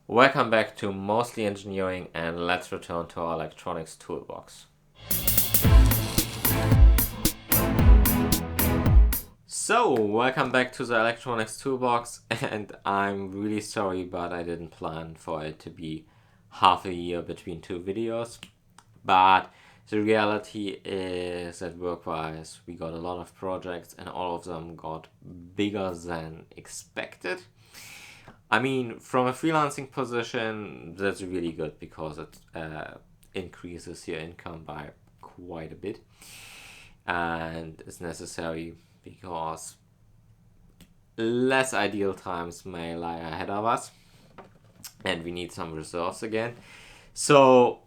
Welcome back to Mostly Engineering, and let's return to our electronics toolbox. So, welcome back to the electronics toolbox, and I'm really sorry, but I didn't plan for it to be half a year between two videos. But the reality is that work-wise, we got a lot of projects and all of them got bigger than expected. I mean, from a freelancing position, that's really good because it increases your income by quite a bit. And it's necessary because less ideal times may lie ahead of us and we need some resource again. So,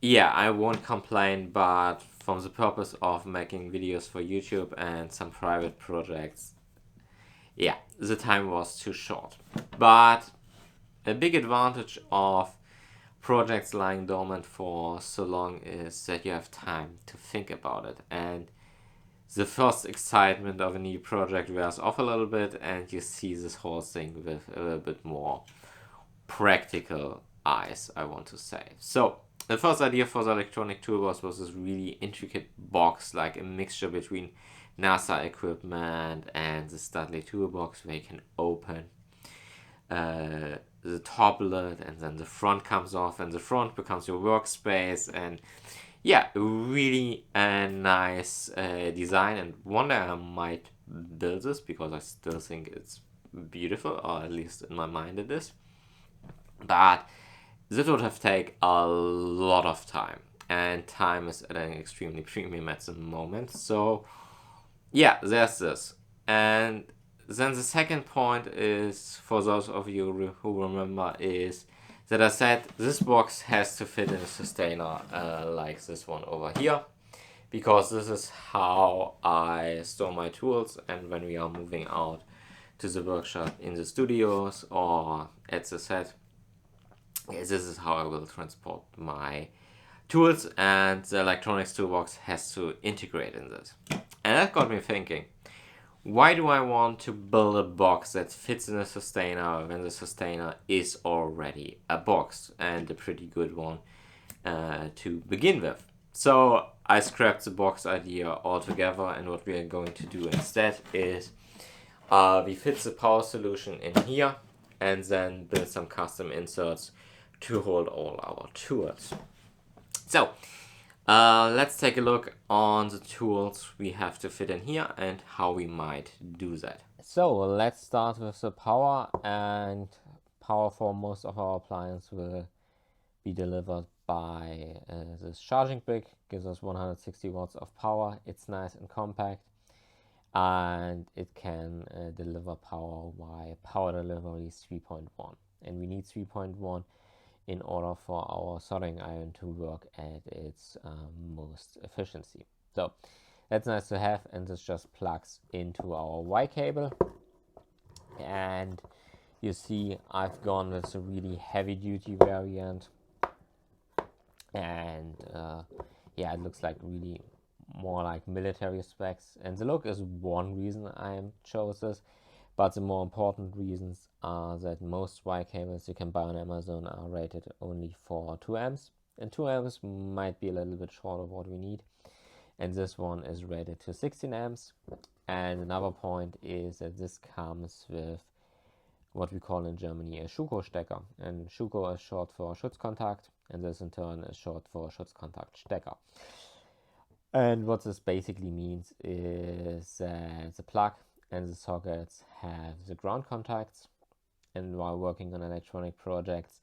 yeah, I won't complain, but from the purpose of making videos for YouTube and some private projects, yeah, the time was too short. But a big advantage of projects lying dormant for so long is that you have time to think about it, and the first excitement of a new project wears off a little bit and you see this whole thing with a little bit more practical eyes, I want to say. So the first idea for the electronic toolbox was this really intricate box, like a mixture between NASA equipment and the Studley toolbox, where you can open the top lid and then the front comes off and the front becomes your workspace. And yeah, really a nice design, and one day I might build this because I still think it's beautiful, or at least in my mind it is. But this would have taken a lot of time, and time is at an extremely premium at the moment. So yeah, there's this. And then the second point is, for those of you who remember, is that I said this box has to fit in a sustainer like this one over here, because this is how I store my tools, and when we are moving out to the workshop in the studios or at the set, this is how I will transport my tools, and the electronics toolbox has to integrate in this. And that got me thinking, why do I want to build a box that fits in a sustainer when the sustainer is already a box, and a pretty good one to begin with? So I scrapped the box idea altogether, and what we are going to do instead is we fit the power solution in here and then build some custom inserts to hold all our tools. So let's take a look on the tools we have to fit in here and how we might do that. So let's start with the power, and power for most of our appliances will be delivered by this charging brick. Gives us 160 watts of power. It's nice and compact, and it can deliver power via power delivery 3.1, and we need 3.1 in order for our soldering iron to work at its most efficiency. So that's nice to have, and this just plugs into our Y cable. And you see I've gone with a really heavy duty variant, and yeah, it looks like really more like military specs, and the look is one reason I chose this. But the more important reasons are that most Y cables you can buy on Amazon are rated only for 2 amps. And 2 amps might be a little bit short of what we need. And this one is rated to 16 amps. And another point is that this comes with what we call in Germany a Schuko-Stecker. And Schuko is short for Schutzkontakt, and this in turn is short for Schutzkontakt-Stecker. And what this basically means is that the plug and the sockets have the ground contacts, and while working on electronic projects,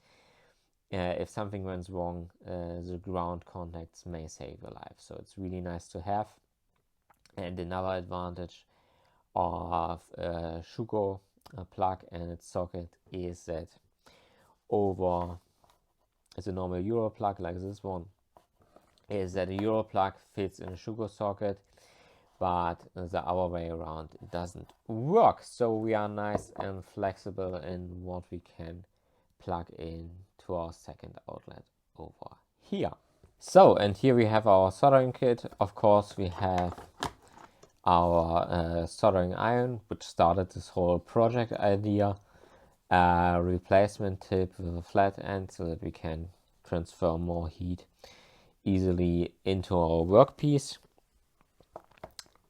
if something runs wrong, the ground contacts may save your life. So it's really nice to have. And another advantage of a Schuko plug and its socket is that over as a normal Euro plug like this one, is that a Euro plug fits in a Schuko socket, but the other way around it doesn't work. So we are nice and flexible in what we can plug in to our second outlet over here. So, and here we have our soldering kit. Of course, we have our soldering iron, which started this whole project idea. a replacement tip with a flat end so that we can transfer more heat easily into our workpiece.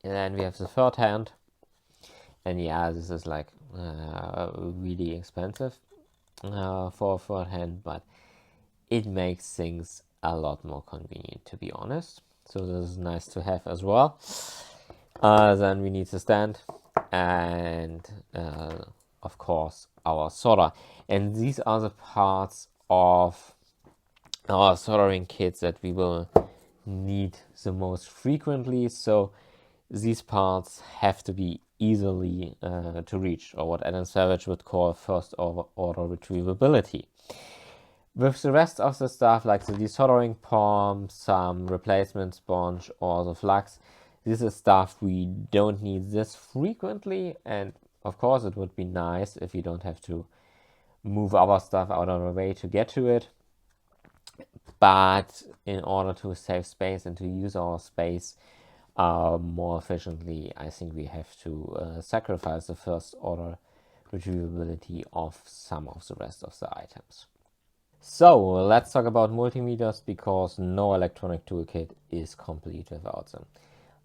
And then we have the third hand, and yeah, this is like really expensive for a third hand, but it makes things a lot more convenient, to be honest. So this is nice to have as well. Then we need the stand and of course our solder, and these are the parts of our soldering kits that we will need the most frequently. So these parts have to be easily to reach, or what Adam Savage would call first order retrievability. With the rest of the stuff, like the desoldering palm, some replacement sponge, or the flux, this is stuff we don't need this frequently, and of course it would be nice if you don't have to move our stuff out of the way to get to it. But in order to save space and to use our space more efficiently, I think we have to sacrifice the first order retrievability of some of the rest of the items. So let's talk about multimeters, because no electronic toolkit is complete without them.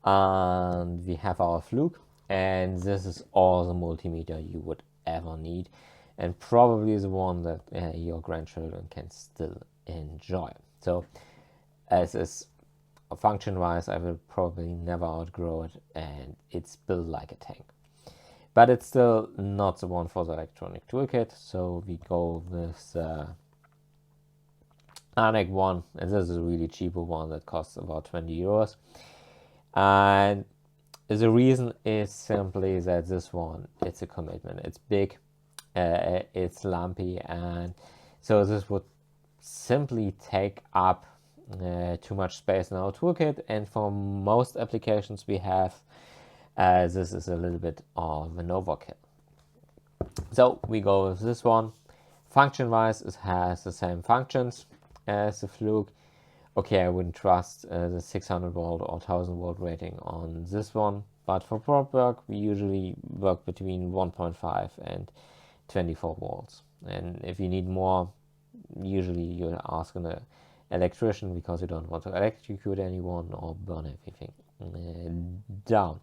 And we have our Fluke, and this is all the multimeter you would ever need, and probably the one that your grandchildren can still enjoy. So as is function wise, I will probably never outgrow it, and it's built like a tank. But it's still not the one for the electronic toolkit, so we go with Anec one, and this is a really cheaper one that costs about 20 euros. And the reason is simply that this one, it's a commitment. It's big, it's lumpy, and so this would simply take up too much space in our toolkit. And for most applications we have, this is a little bit of an overkill. So we go with this one. Function wise, it has the same functions as the Fluke. Okay, I wouldn't trust the 600 volt or 1000 volt rating on this one, but for prop work we usually work between 1.5 and 24 volts. And if you need more, usually you're asking an electrician, because you don't want to electrocute anyone or burn everything down.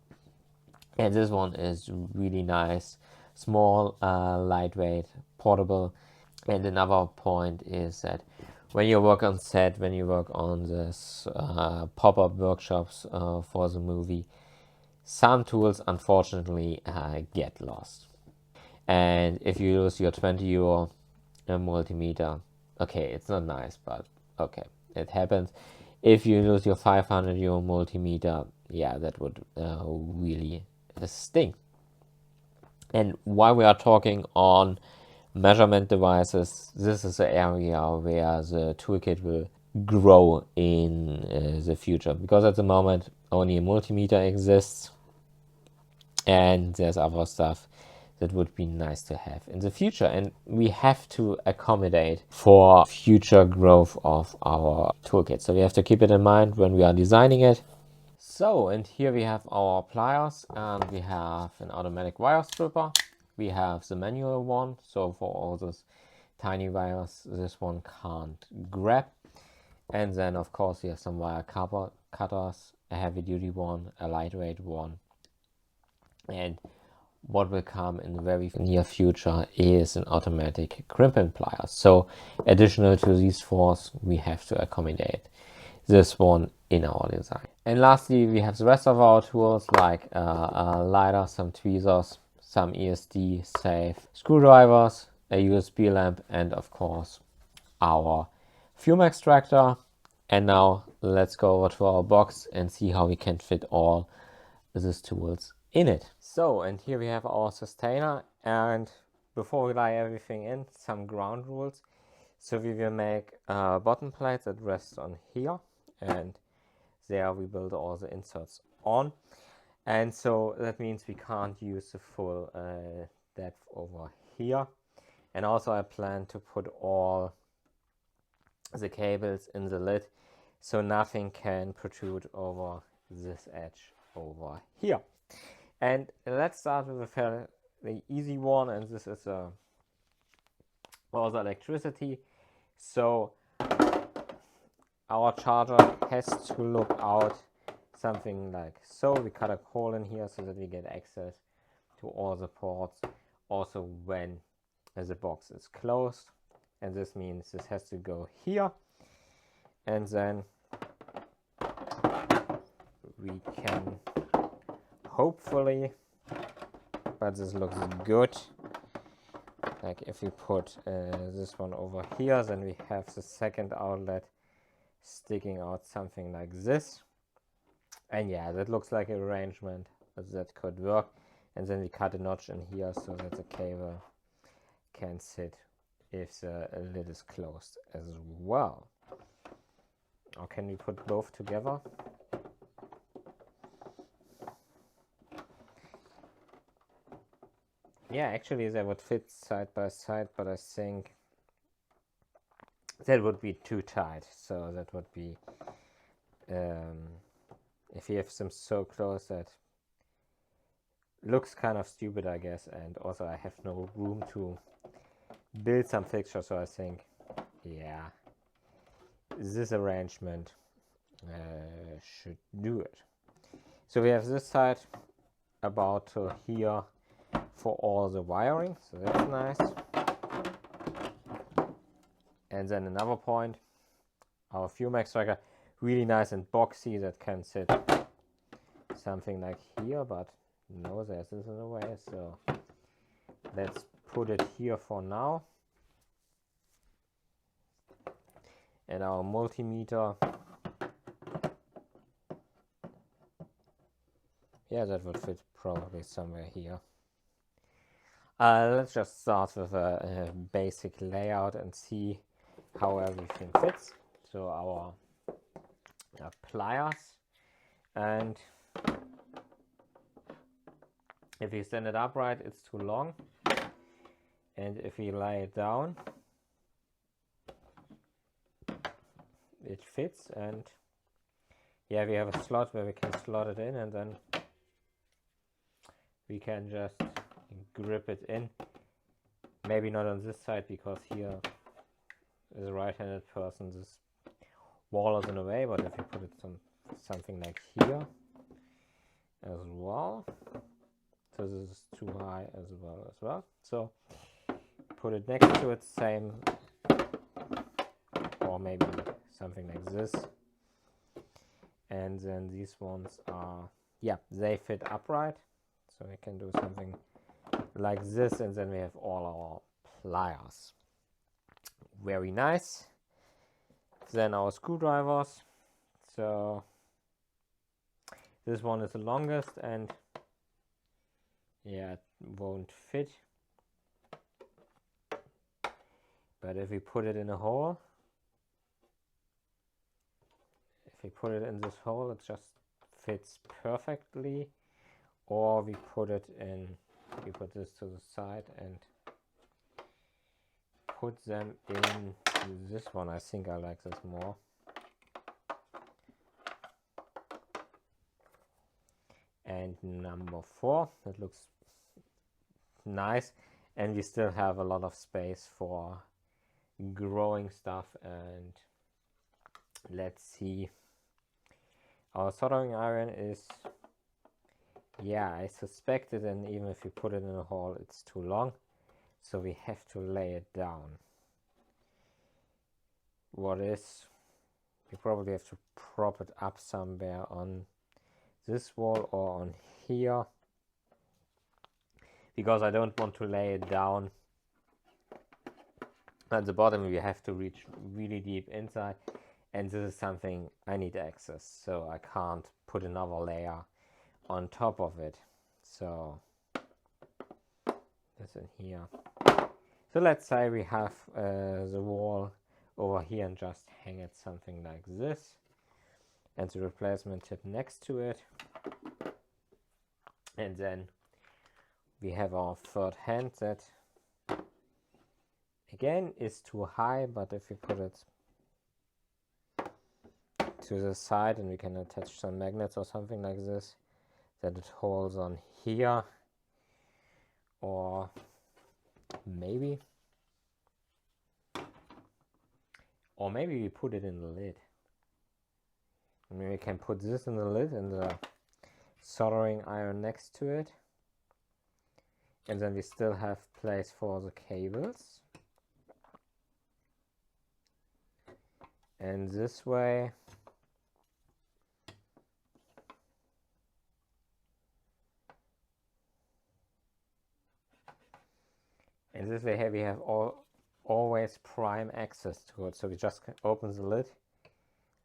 And this one is really nice, small, lightweight, portable. And another point is that when you work on set, when you work on this pop-up workshops for the movie, some tools unfortunately get lost. And if you lose your 20 euro multimeter, okay, it's not nice, but okay, it happens. If you lose your 500 euro multimeter, yeah, that would really sting. And while we are talking on measurement devices, this is the area where the toolkit will grow in the future, because at the moment only a multimeter exists, and there's other stuff that would be nice to have in the future, and we have to accommodate for future growth of our toolkit. So we have to keep it in mind when we are designing it. So, and here we have our pliers, and we have an automatic wire stripper. We have the manual one, so for all those tiny wires this one can't grab. And then of course we have some wire cutters, a heavy duty one, a lightweight one, and what will come in the very near future is an automatic crimping pliers. So additional to these four, we have to accommodate this one in our design. And lastly, we have the rest of our tools, like a lighter, some tweezers, some ESD safe screwdrivers, a USB lamp, and of course our fume extractor. And now let's go over to our box and see how we can fit all these tools in it. So, and here we have our sustainer, and before we lay everything in, some ground rules. So we will make bottom plates that rest on here, and there we build all the inserts on. And so that means we can't use the full depth over here. And also I plan to put all the cables in the lid, so nothing can protrude over this edge over here. And let's start with a fairly easy one, and this is a or the electricity. So our charger has to look out something like so. We cut a hole in here so that we get access to all the ports also when the box is closed, and this means this has to go here, and then we can hopefully, but this looks good, like if we put this one over here, then we have the second outlet sticking out something like this, and yeah, that looks like an arrangement that could work. And then we cut a notch in here so that the cable can sit if the lid is closed as well. Or can we put both together? Yeah, actually they would fit side by side, but I think that would be too tight. So that would be, if you have them so close, that looks kind of stupid, I guess. And also I have no room to build some fixtures, so I think, yeah, this arrangement should do it. So we have this side about to here for all the wiring, so that's nice. And then another point, our fume extractor, really nice and boxy, that can sit something like here, but no, there's this in the way, so let's put it here for now. And our multimeter, yeah, that would fit probably somewhere here. Let's just start with a basic layout and see how everything fits. So our pliers, and if we stand it upright, it's too long, and if we lay it down, it fits. And yeah, we have a slot where we can slot it in, and then we can just grip it in. Maybe not on this side, because here is a right-handed person, this wall is in the way, but if you put it something like here as well, so this is too high as well. So put it next to it, same, or maybe something like this. And then these ones are, yeah, they fit upright, so we can do something like this, and then we have all our pliers. Very nice. Then our screwdrivers. So this one is the longest, and yeah, it won't fit. But if we put it in a hole, if we put it in this hole, it just fits perfectly. Or we put it in, we put this to the side and put them in this one. I think I like this more. And number 4, that looks nice, and we still have a lot of space for growing stuff. And let's see, our soldering iron is, yeah, I suspected, and even if you put it in a hole, it's too long, so we have to lay it down. What is, we probably have to prop it up somewhere on this wall or on here, because I don't want to lay it down at the bottom. We have to reach really deep inside, and this is something I need access, so I can't put another layer on top of it. So that's in here. So let's say we have the wall over here and just hang it something like this, and the replacement tip next to it. And then we have our third hand that again is too high, but if we put it to the side and we can attach some magnets or something like this, that it holds on here, or maybe Or maybe we put it in the lid. I mean, we can put this in the lid and the soldering iron next to it. And then we still have place for the cables. And this way, we have always prime access to it. So we just open the lid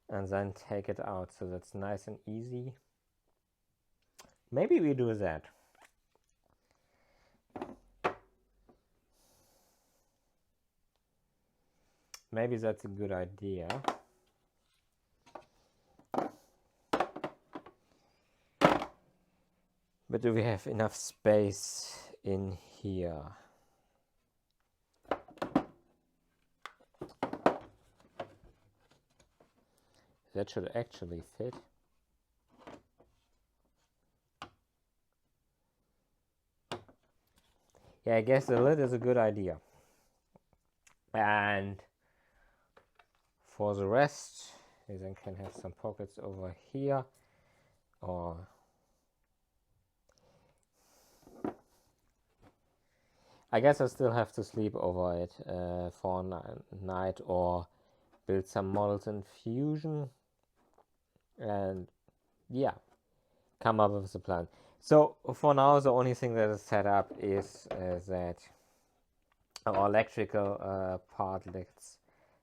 and then take it out. So that's nice and easy. Maybe we do that. Maybe that's a good idea. But do we have enough space in here? That should actually fit. Yeah, I guess the lid is a good idea. And for the rest, we then can have some pockets over here, or I guess I still have to sleep over it for a night, or build some models in Fusion, and yeah, come up with a plan. So for now, the only thing that is set up is that our electrical part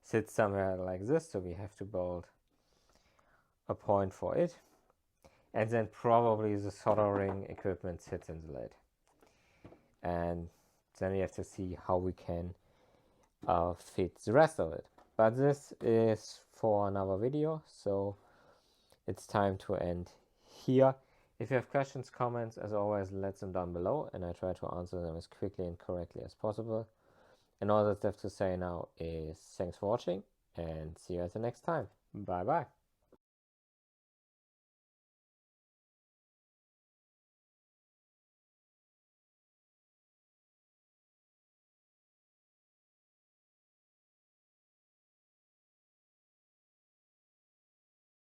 sits somewhere like this, so we have to build a point for it, and then probably the soldering equipment sits in the lid, and then we have to see how we can fit the rest of it. But this is for another video, so it's time to end here. If you have questions, comments, as always, let them down below, and I try to answer them as quickly and correctly as possible. And all that's left to say now is thanks for watching, and see you at the next time. Bye bye.